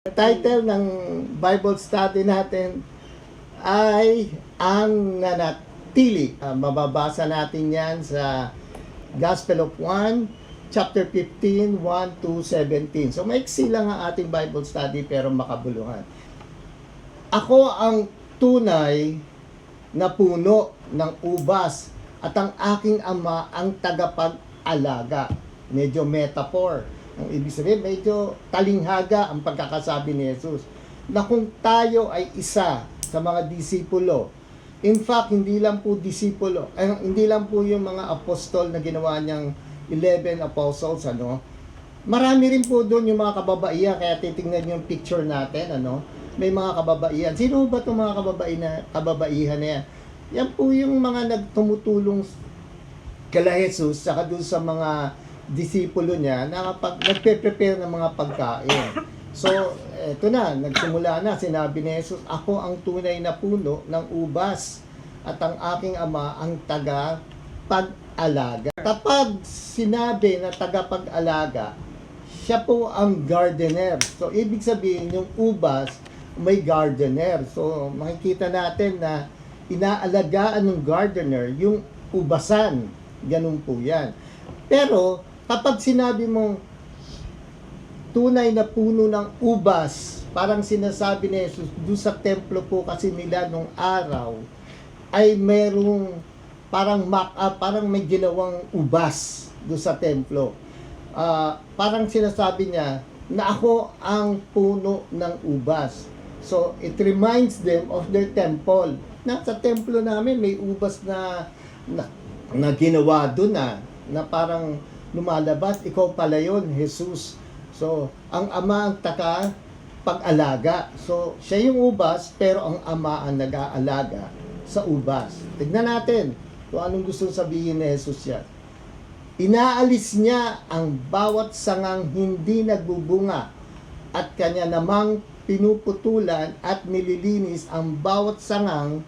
Title ng Bible study natin ay Ang Nanatili. Mababasa natin yan sa Gospel of 1, chapter 15, 1 to 17. So maiksi lang ang ating Bible study pero makabuluhan. Ako ang tunay na puno ng ubas at ang aking ama ang tagapag-alaga. Medyo metaphor. Ang ibig sabihin, medyo talinghaga ang pagkakasabi ni Jesus na kung tayo ay isa sa mga disipulo. In fact, hindi lang po disipulo, hindi lang po yung mga apostol na ginawa niyang 11 apostles, Marami rin po doon yung mga kababaihan, kaya titingnan yung picture natin, May mga kababaihan. Sino ba itong mga kababaihan na yan? Yan po yung mga nagtumutulong kala Jesus, saka doon sa mga disipulo niya na nagpe-prepare ng mga pagkain. So, eto na, nagsimula na, sinabi ni Jesus, ako ang tunay na puno ng ubas at ang aking ama ang taga-pag-alaga. Kapag sinabi na taga-pag-alaga, siya po ang gardener. So, ibig sabihin, yung ubas, may gardener. So, makikita natin na inaalagaan ng gardener yung ubasan. Ganun po yan. Pero, kapag sinabi mong tunay na puno ng ubas, parang sinasabi ni Jesus, doon sa templo po kasi nila nung araw, ay merong parang mock-up, parang may ginawang ubas doon sa templo. Parang sinasabi niya na ako ang puno ng ubas. So, it reminds them of their temple. Sa templo namin, may ubas na ginawa doon na parang lumalabas, ikaw pala yun, Jesus. So, ang ama ang pag-alaga. So, siya yung ubas, pero ang ama ang nag-aalaga sa ubas. Tignan natin kung anong gusto sabihin ni Jesus yan. Inaalis niya ang bawat sangang hindi nagbubunga at kanya namang pinuputulan at nililinis ang bawat sangang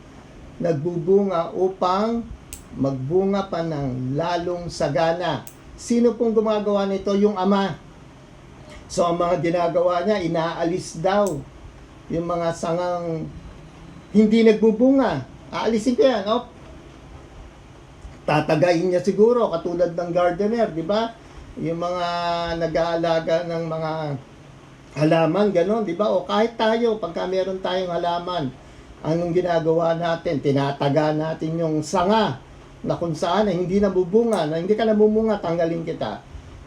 nagbubunga upang magbunga pa ng lalong sagana. Sino pong gumagawa nito? Yung ama. So, ang mga ginagawa niya, inaalis daw yung mga sangang hindi nagbubunga. Aalisin ko yan, Tatagayin niya siguro, katulad ng gardener, di ba? Yung mga nag-aalaga ng mga halaman, gano'n, di ba? O kahit tayo, pagka meron tayong halaman, anong ginagawa natin? Tinataga natin yung sanga na kung saan hindi nabubunga, na hindi ka nabumunga, tanggalin kita.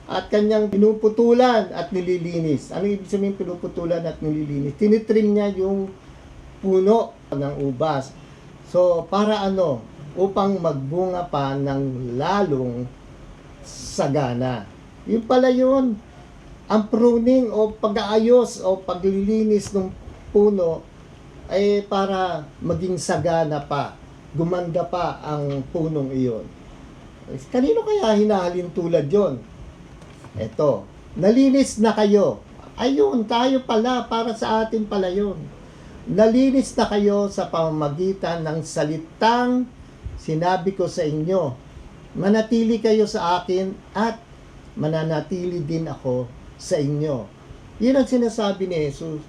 At kanyang pinuputulan at nililinis. Ano ibig sabihin pinuputulan at nililinis? Tinitrim niya yung puno ng ubas. So, para upang magbunga pa ng lalong sagana. Yun pala yun. Ang pruning o pag-aayos o paglilinis ng puno ay para maging sagana pa. Gumanda pa ang punong iyon. Kanino kaya hinahalin tulad yon? Eto, nalinis na kayo. Ayun, tayo pala, para sa atin pala yun. Nalinis na kayo sa pamamagitan ng salitang sinabi ko sa inyo. Manatili kayo sa akin at mananatili din ako sa inyo. Yun ang sinasabi ni Jesus.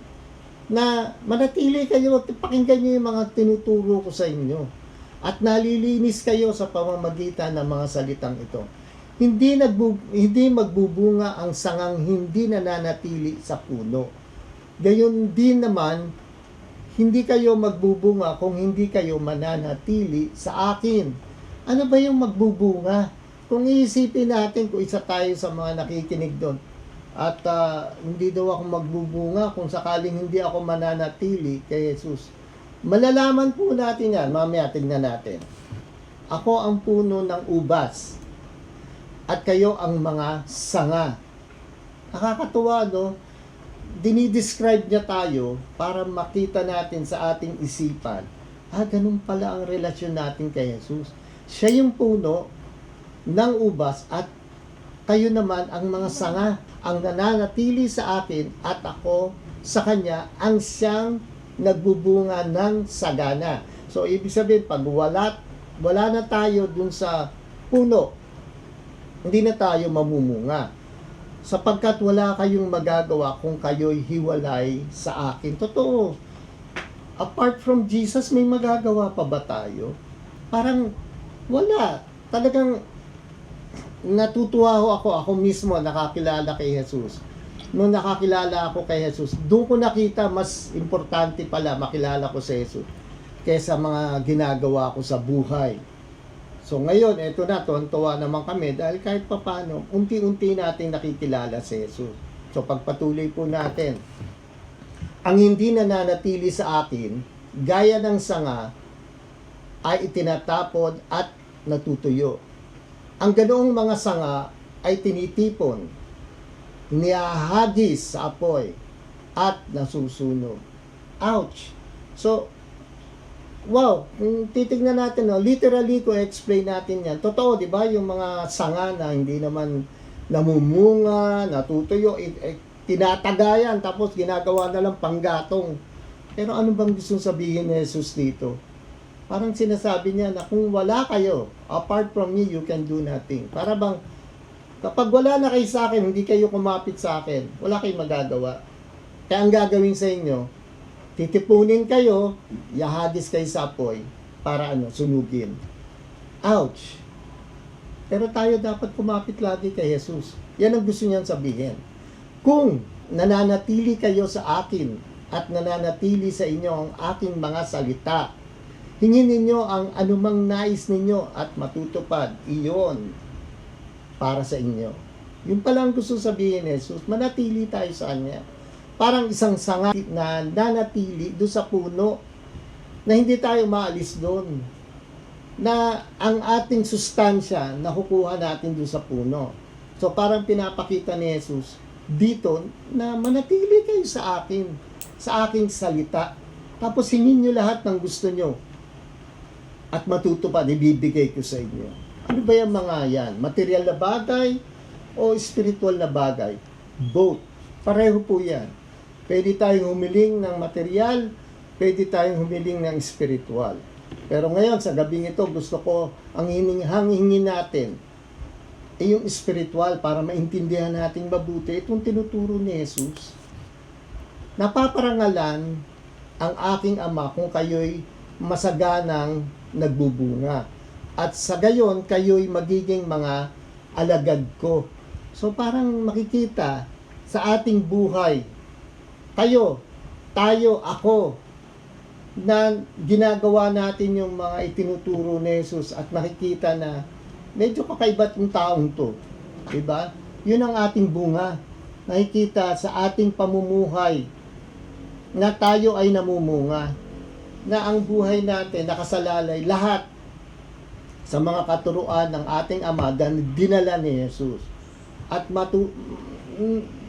Na manatili kayo, pakinggan nyo yung mga tinuturo ko sa inyo. At nalilinis kayo sa pamamagitan ng mga salitang ito. Hindi magbubunga ang sangang hindi nananatili sa puno. Gayon din naman, hindi kayo magbubunga kung hindi kayo mananatili sa akin. Ano ba yung magbubunga? Kung iisipin natin, kung isa tayo sa mga nakikinig doon, at hindi daw ako magbubunga kung sakaling hindi ako mananatili kay Jesus. Malalaman po natin yan. Mamaya tingnan natin. Ako ang puno ng ubas at kayo ang mga sanga. Nakakatuwa, Dinidescribe niya tayo para makita natin sa ating isipan. Ganun pala ang relasyon natin kay Jesus. Siya yung puno ng ubas at kayo naman ang mga sanga, ang nananatili sa akin at ako sa kanya ang siyang nagbubunga ng sagana. So, ibig sabihin, pag wala na tayo dun sa puno, hindi na tayo mamumunga. sapagkat wala kayong magagawa kung kayo'y hiwalay sa akin. Totoo. Apart from Jesus, may magagawa pa ba tayo? Parang wala. Talagang natutuwa ako mismo nakakilala kay Jesus. Nung nakakilala ako kay Jesus, doon ko nakita mas importante pala makilala ko si Jesus kaysa mga ginagawa ko sa buhay. So ngayon, eto na, tuwan-tuwa naman kami dahil kahit papano, unti-unti nating nakikilala si Jesus. So pagpatuloy po natin, ang hindi nananatili sa akin, gaya ng sanga, ay itinatapon at natutuyo. Ang ganoong mga sanga ay tinitipon, niyahagis sa apoy, at nasusunog. Ouch! So, wow, kung titignan natin, no, literally ko explain natin yan. Totoo, di ba, yung mga sanga na hindi naman namumunga, natutuyo, tinatagayan, tapos ginagawa na lang panggatong. Pero ano bang gusto sabihin ni Jesus dito? Parang sinasabi niya na kung wala kayo, apart from me, you can do nothing. Para bang, kapag wala na kayo sa akin, hindi kayo kumapit sa akin, wala kayong magagawa. Kaya ang gagawin sa inyo, titipunin kayo, yahadis kayo sa apoy, para sunugin. Ouch! Pero tayo dapat kumapit lagi kay Jesus. Yan ang gusto niyang sabihin. Kung nananatili kayo sa akin at nananatili sa inyo ang aking mga salita, hingin ninyo ang anumang nais ninyo at matutupad. Iyon para sa inyo. Yung palang gusto sabihin ni Jesus, manatili tayo sa Kanya. Parang isang sanga na nanatili doon sa puno na hindi tayo maalis doon. Na ang ating sustansya nakukuha natin doon sa puno. So parang pinapakita ni Jesus dito na manatili kayo sa aking salita. Tapos hingin nyo lahat ng gusto nyo at matutupad, ibibigay ko sa inyo. Ano ba yung mga yan? Material na bagay o spiritual na bagay? Both. Pareho po yan. Pwede tayong humiling ng material, pwede tayong humiling ng spiritual. Pero ngayon, sa gabing ito, gusto ko ang hingin natin yung spiritual para maintindihan natin mabuti itong tinuturo ni Jesus. Napaparangalan ang aking Ama kung kayo'y masaganang nagbubunga. At sa gayon, kayo'y magiging mga alagad ko. So parang makikita sa ating buhay, kayo, tayo, ako, na ginagawa natin yung mga itinuturo ni Jesus at nakikita na medyo kakaiba yung taong to. Diba? Yun ang ating bunga. Nakikita sa ating pamumuhay na tayo ay namumunga. Na ang buhay natin nakasalalay lahat sa mga katuruan ng ating Ama dinala ni Jesus. At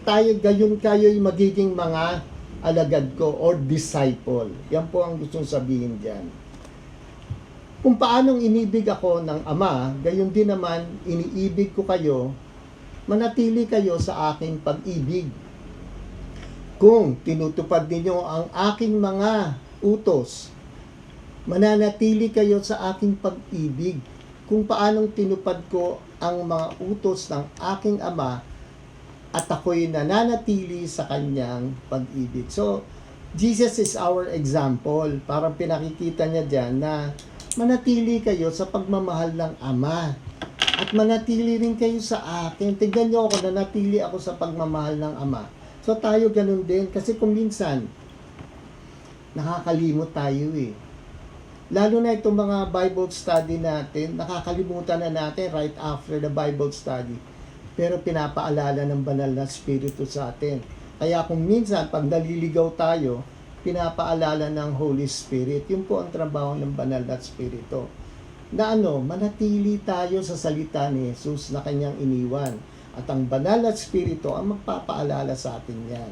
tayo gayon kayo'y magiging mga alagad ko or disciple. Yan po ang gustong sabihin dyan. Kung paanong inibig ako ng Ama, gayon din naman iniibig ko kayo, manatili kayo sa aking pag-ibig. Kung tinutupad ninyo ang aking mga utos, mananatili kayo sa aking pag-ibig. Kung paanong tinupad ko ang mga utos ng aking Ama, at ako'y nananatili sa kanyang pag-ibig. So, Jesus is our example. Parang pinakikita niya dyan na manatili kayo sa pagmamahal ng Ama. At manatili rin kayo sa akin. Tignan niyo ako, nanatili ako sa pagmamahal ng Ama. So, tayo ganun din. Kasi kung minsan, nakakalimot tayo eh. Lalo na itong mga Bible study natin, nakakalimutan na natin right after the Bible study. Pero pinapaalala ng banal na Espiritu sa atin. Kaya kung minsan, pag naliligaw tayo, pinapaalala ng Holy Spirit. Yun po ang trabaho ng banal na Espiritu. Na manatili tayo sa salita ni Jesus na kanyang iniwan. At ang banal na Espiritu ang magpapaalala sa atin yan.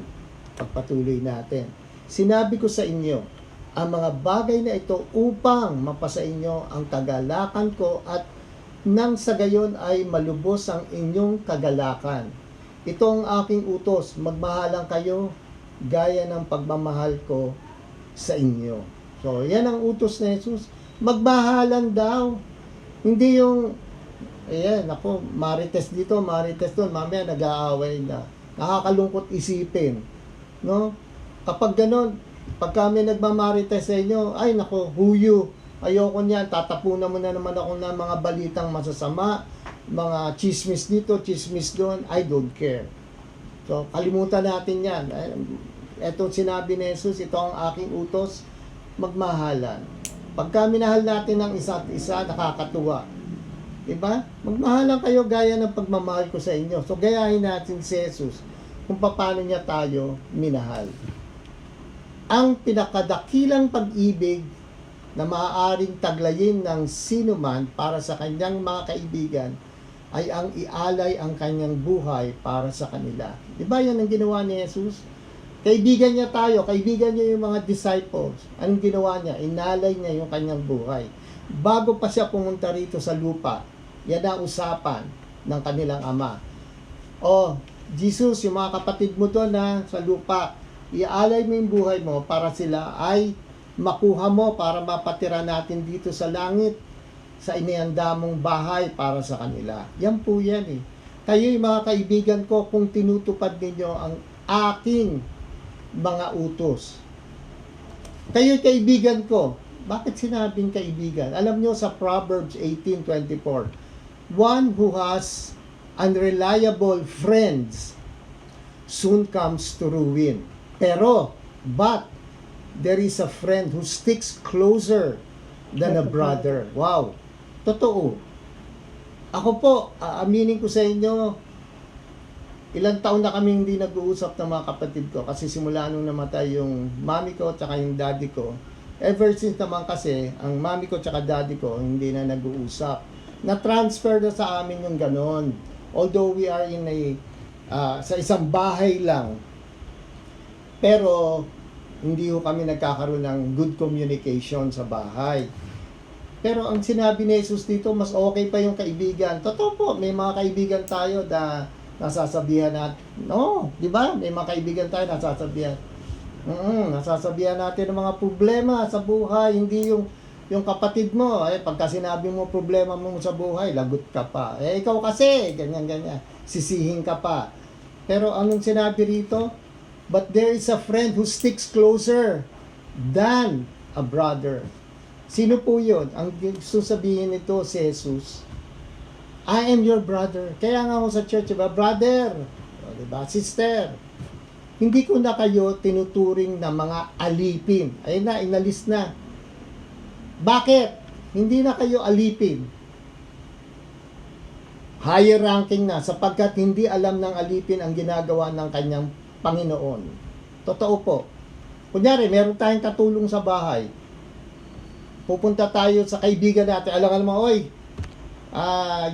Pagpatuloy natin. Sinabi ko sa inyo, ang mga bagay na ito upang mapasa inyo ang kagalakan ko at nang sa gayon ay malubos ang inyong kagalakan. Ito ang aking utos, magmahalan kayo gaya ng pagmamahal ko sa inyo. So, yan ang utos ni Jesus. Magmahalan daw. Hindi yung Ayan, ako, marites dito, marites doon, mamaya nag-aaway na. Nakakalungkot isipin. No? Kapag ganun, pag kami nagmamarites sa inyo, ay nako, huyo. Ayoko niyan, tatapunan mo na naman ako ng mga balitang masasama, mga chismis dito, chismis doon, I don't care. So, kalimutan natin yan. Ito sinabi ni Jesus, ito ang aking utos, magmahalan. Pagka minahal natin ang isa't isa, nakakatuwa. Diba? Magmahalan kayo gaya ng pagmamahal ko sa inyo. So, gayahin natin si Jesus kung paano niya tayo minahal. Ang pinakadakilang pag-ibig na maaaring taglayin ng sinuman para sa kanyang mga kaibigan ay ang ialay ang kanyang buhay para sa kanila. Diba yan ang ginawa ni Jesus? Kaibigan niya tayo, kaibigan niya yung mga disciples. Anong ginawa niya? Inalay niya yung kanyang buhay. Bago pa siya pumunta rito sa lupa, yan ang usapan ng kanilang ama. Oh, Jesus, yung mga kapatid mo doon na sa lupa, iaalay mo yung buhay mo para sila ay makuha mo, para mapatira natin dito sa langit, sa inihanda mong bahay para sa kanila. Yan po yan eh. Kayo yung mga kaibigan ko, kung tinutupad ninyo ang aking mga utos. Kayo kaibigan ko. Bakit sinabing kaibigan? Alam nyo sa Proverbs 18:24, one who has unreliable friends soon comes to ruin. But there is a friend who sticks closer than a brother. Wow. Totoo. Ako po, aaminin ko sa inyo, ilang taon na kami hindi nag-uusap ng mga kapatid ko kasi simula nung namatay yung mami ko at yung daddy ko. Ever since naman kasi, ang mami ko at daddy ko hindi na nag-uusap. Na-transfer na sa amin yung ganon. Although we are in a, sa isang bahay lang. Pero, hindi ko kami nagkakaroon ng good communication sa bahay. Pero ang sinabi ni Jesus dito, mas okay pa yung kaibigan. Totoo po, may mga kaibigan tayo na nasasabihan natin. No, di ba? May mga kaibigan tayo nasasabihan. Nasasabihan natin ng mga problema sa buhay. Hindi yung kapatid mo, pagka sinabi mo problema mo sa buhay, lagot ka pa. Ikaw kasi, ganyan. Sisihin ka pa. Pero anong sinabi rito? But there is a friend who sticks closer than a brother. Sino po yun? Ang gusto sabihin nito si Jesus, I am your brother. Kaya nga ako sa church, diba? Brother, diba? Sister, hindi ko na kayo tinuturing na mga alipin. Ayun na, inalis na. Bakit? Hindi na kayo alipin. Higher ranking na sapagkat hindi alam ng alipin ang ginagawa ng kanyang Panginoon. Totoo po. Kunyari, meron tayong katulong sa bahay. Pupunta tayo sa kaibigan natin. Alam mo, oy,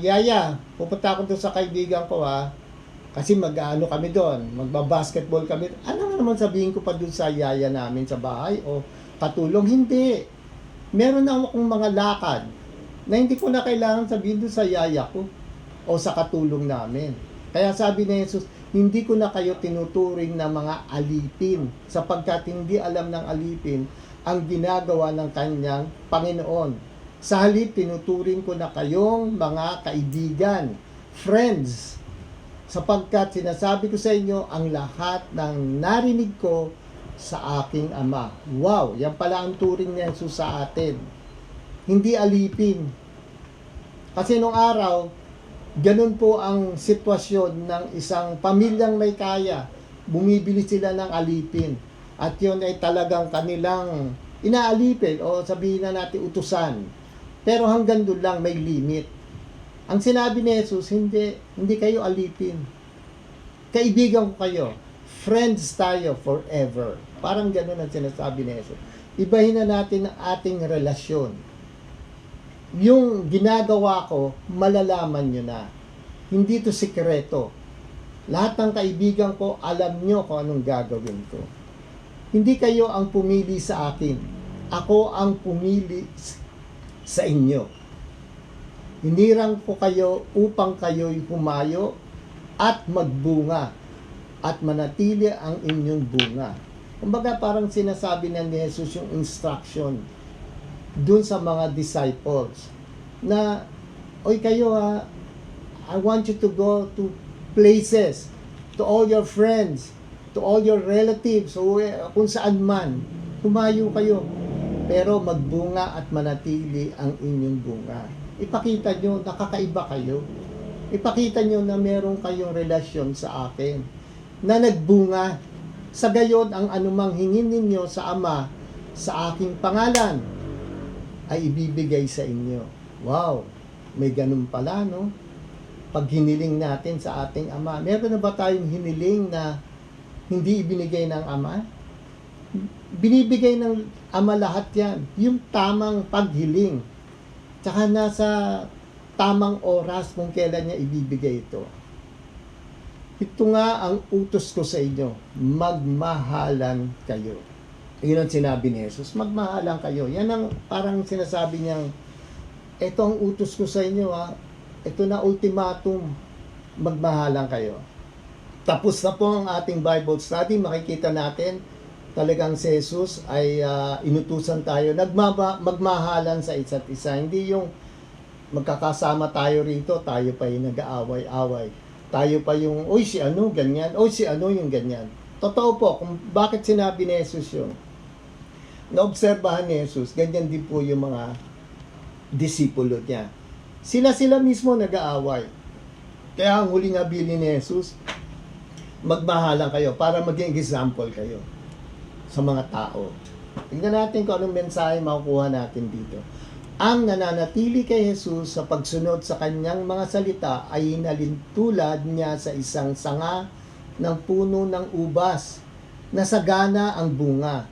Yaya, pupunta ako doon sa kaibigan ko kasi mag-ano kami doon, magba-basketball kami. Ano nga naman sabihin ko pa doon sa yaya namin sa bahay o katulong? Hindi. Meron na akong mga lakad na hindi ko na kailangan sabihin doon sa yaya ko o sa katulong namin. Kaya sabi ni Jesus, hindi ko na kayo tinuturing na mga alipin sapagkat hindi alam ng alipin ang ginagawa ng kanyang Panginoon. Sa halip, tinuturing ko na kayong mga kaibigan, friends, sapagkat sinasabi ko sa inyo ang lahat ng narinig ko sa aking Ama. Wow, yan pala ang turing ni Jesus sa atin. Hindi alipin. Kasi nung araw, ganun po ang sitwasyon ng isang pamilyang may kaya. Bumibili sila ng alipin. At yun ay talagang kanilang inaalipin o sabihin na natin utusan. Pero hanggang doon lang may limit. Ang sinabi ni Jesus, hindi kayo alipin. Kaibigan ko kayo. Friends tayo forever. Parang ganun ang sinasabi ni Jesus. Ibahin na natin ang ating relasyon. Yung ginagawa ko, malalaman nyo na. Hindi to sikreto. Lahat ng kaibigan ko, alam nyo kung anong gagawin ko. Hindi kayo ang pumili sa akin. Ako ang pumili sa inyo. Hinirang ko kayo upang kayo'y humayo at magbunga at manatili ang inyong bunga. Kumbaga parang sinasabi na ni Jesus yung instruction dun sa mga disciples na, oy kayo I want you to go to places, to all your friends, to all your relatives, o kung saan man, humayo kayo. Pero magbunga at manatili ang inyong bunga. Ipakita nyo, nakakaiba kayo. Ipakita nyo na meron kayong relasyon sa akin, na nagbunga. Sa gayon, ang anumang hingin ninyo sa Ama, sa aking pangalan, ay ibibigay sa inyo. Wow! May ganun pala, no? Pag hiniling natin sa ating Ama, meron na ba tayong hiniling na hindi ibinigay ng Ama? Binibigay ng Ama lahat yan. Yung tamang paghiling. Tsaka nasa tamang oras kung kailan niya ibibigay ito. Ito nga ang utos ko sa inyo, magmahalan kayo. Yun ang sinabi ni Jesus, magmahalan kayo. Yan ang parang sinasabi niyang, ito ang utos ko sa inyo, ha. Ito na ultimatum, magmahalan kayo. Tapos na po ang ating Bible study, makikita natin, talagang si Jesus ay inutusan tayo, magmahalan sa isa't isa. Hindi yung magkakasama tayo rito, tayo pa yung nag-aaway-away. Tayo pa yung, oy si ano, ganyan, oy si ano yung ganyan. Totoo po, kung bakit sinabi ni Jesus yun. Naobserbahan ni Jesus, ganyan din po yung mga disipulo niya. Sila mismo nag-aaway. Kaya ang huling habilin ni Jesus, magmahalan kayo para maging example kayo sa mga tao. Tingnan natin kung anong mensahe makukuha natin dito. Ang nananatili kay Jesus sa pagsunod sa kanyang mga salita ay hinalintulad niya sa isang sanga ng puno ng ubas na sagana ang bunga.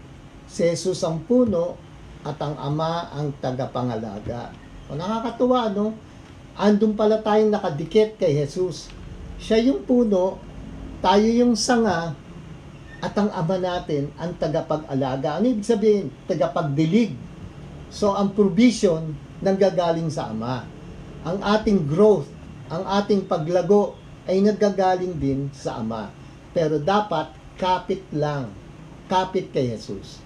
Si Jesus ang puno at ang Ama ang tagapangalaga. O, nakakatuwa, no? Andun pala tayong nakadikit kay Jesus. Siya yung puno, tayo yung sanga, at ang Ama natin ang tagapag-alaga. Ano ibig sabihin? Tagapagdilig. So, ang provision nanggagaling sa Ama. Ang ating growth, ang ating paglago ay naggagaling din sa Ama. Pero dapat kapit lang. Kapit kay Jesus.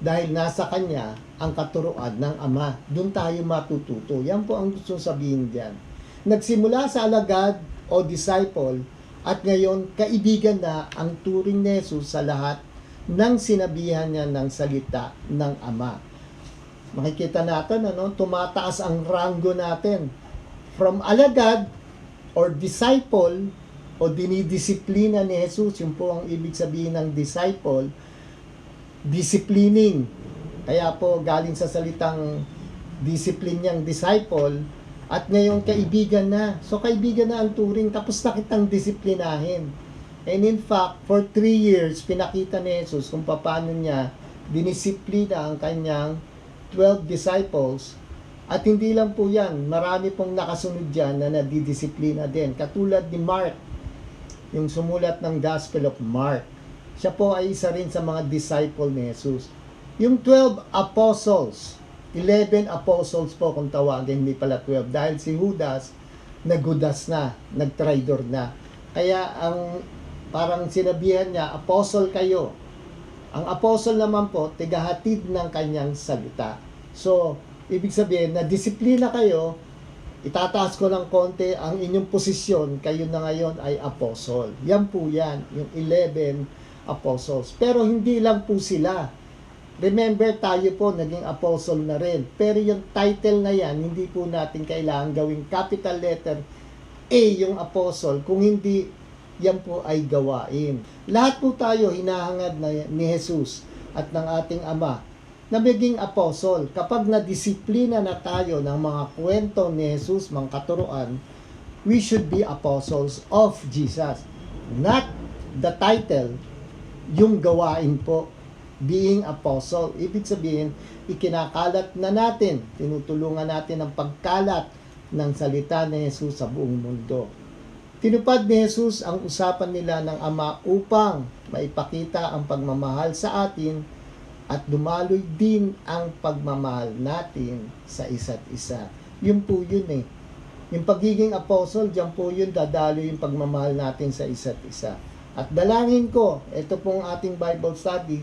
Dahil nasa Kanya ang katuruan ng Ama. Doon tayo matututo. Yan po ang gusto sabihin diyan. Nagsimula sa alagad o disciple at ngayon kaibigan na ang turing ni Jesus sa lahat ng sinabihan niya ng salita ng Ama. Makikita natin, tumataas ang ranggo natin. From alagad or disciple o dinidisiplina ni Jesus, yun po ang ibig sabihin ng disciple, disciplining. Kaya po galing sa salitang discipline niyang disciple at ngayon kaibigan na. So kaibigan na ang turing, tapos na kitang disiplinahin. And in fact, for 3 years, pinakita ni Jesus kung paano niya dinisiplina ang kanyang 12 disciples. At hindi lang po yan, marami pong nakasunod dyan na nadidisiplina din. Katulad ni Mark, yung sumulat ng Gospel of Mark. Siya po ay isa rin sa mga disciple ni Jesus. Yung 12 apostles, 11 apostles po kung tawagin, hindi pala 12. Dahil si Judas, naggudas na, nagtraidor na. Kaya ang parang sinabihan niya, apostle kayo. Ang apostle naman po, tigahatid ng kanyang salita. So, ibig sabihin, na disiplina kayo, itataas ko ng konti ang inyong posisyon, kayo na ngayon ay apostle. Yan po yan, yung 11 apostles. Pero hindi lang po sila. Remember, tayo po naging apostle na rin. Pero yung title na yan, hindi po natin kailangan gawing capital letter A yung apostle, kung hindi yan po ay gawain. Lahat po tayo hinahangad na ni Jesus at ng ating Ama na maging apostle. Kapag nadisiplina na tayo ng mga kwento ni Jesus, mga katuruan, we should be apostles of Jesus. Not the title, yung gawain po, being apostle. Ibig sabihin, ikinakalat na natin, tinutulungan natin ang pagkalat ng salita ni Jesus sa buong mundo. Tinupad ni Jesus ang usapan nila ng Ama upang maipakita ang pagmamahal sa atin at dumaloy din ang pagmamahal natin sa isa't isa. Yun po yun eh. Yung pagiging apostle, diyan po yun dadaloy yung pagmamahal natin sa isa't isa. At dalangin ko, ito pong ating Bible study,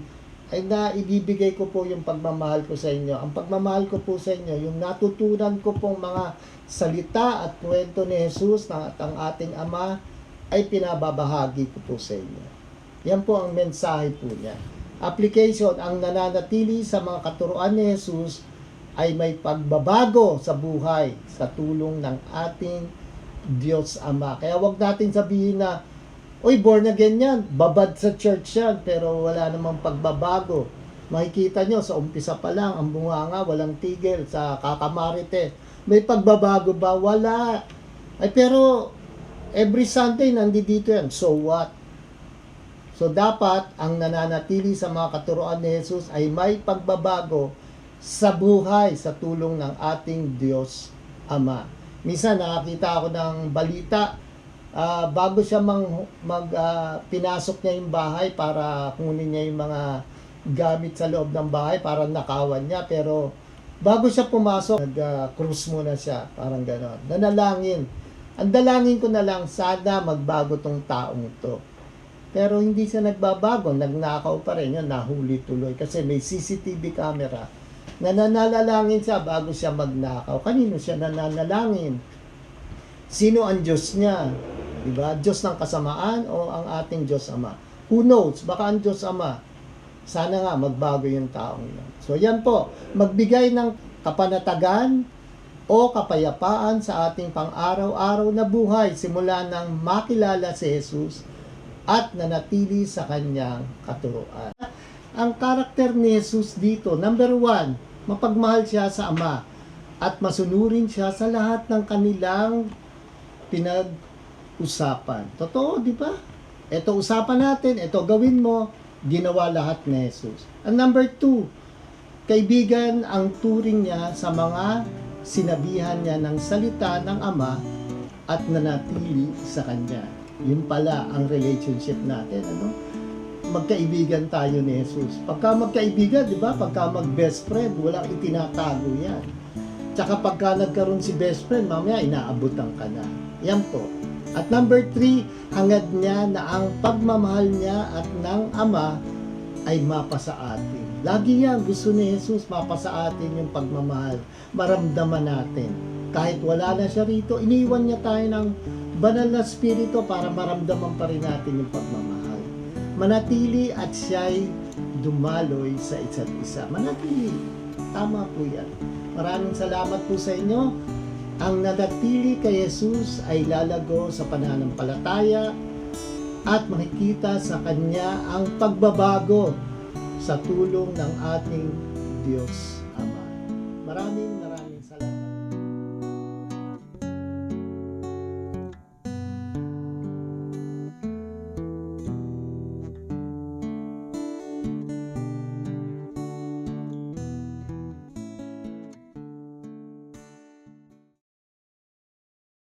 ay na ibibigay ko po yung pagmamahal ko sa inyo. Ang pagmamahal ko po sa inyo, yung natutunan ko pong mga salita at kwento ni Jesus na at ang ating Ama ay pinababahagi ko po sa inyo. Yan po ang mensahe po niya. Application, ang nananatili sa mga katuruan ni Jesus ay may pagbabago sa buhay sa tulong ng ating Diyos Ama. Kaya wag natin sabihin na, uy, born again yan, babad sa church yan, pero wala namang pagbabago. Makikita nyo, sa umpisa pa lang, ang bunganga, walang tigil, sa kakamarite. May pagbabago ba? Wala. Ay, pero, every Sunday, nandito yan. So what? So, dapat, ang nananatili sa mga katuroan ni Jesus ay may pagbabago sa buhay, sa tulong ng ating Diyos Ama. Minsan, nakakita ako ng balita, bago siya pinasok niya yung bahay para kunin niya yung mga gamit sa loob ng bahay, parang nakawan niya, pero bago siya pumasok, nag-cruise muna siya, parang gano'n. Nanalangin. Ang dalangin ko na lang, sana magbago tong taong to. Pero hindi siya nagbabago, nagnakaw pa rin yun, nahuli tuloy, kasi may CCTV camera. Nananalangin siya bago siya magnakaw. Kanino siya nananalangin? Sino ang Diyos niya? Diba? Diyos ng kasamaan o ang ating Diyos Ama? Who knows? Baka ang Diyos Ama. Sana nga magbago yung taong yun. So yan po, magbigay ng kapanatagan o kapayapaan sa ating pang-araw-araw na buhay simula nang makilala si Jesus at nanatili sa kanyang katuruan. Ang karakter ni Jesus dito, number 1, mapagmahal siya sa Ama at masunurin siya sa lahat ng kanilang pinag-usapan. Totoo, di ba? Ito usapan natin, ito gawin mo, ginawa lahat ni Jesus. And number 2, kaibigan ang turing niya sa mga sinabihan niya ng salita ng Ama at nanatili sa Kanya. Yun pala ang relationship natin, ano? Magkaibigan tayo ni Jesus. Pagka magkaibigan, di ba? Pagka mag-best friend, walang itinatago yan. Tsaka pagka nagkaroon si best friend, mamaya inaabutan ka na. Yan po. At number 3, hangad niya na ang pagmamahal niya at ng Ama ay mapasa atin. Lagi yan, gusto ni Jesus mapasa atin yung pagmamahal. Maramdaman natin. Kahit wala na siya rito, iniwan niya tayo ng banal na spirito para maramdaman pa rin natin yung pagmamahal. Manatili at siya'y dumaloy sa isa't isa. Manatili. Tama po yan. Maraming salamat po sa inyo. Ang nanatili kay Jesus ay lalago sa pananampalataya at makikita sa Kanya ang pagbabago sa tulong ng ating Diyos Ama. Maraming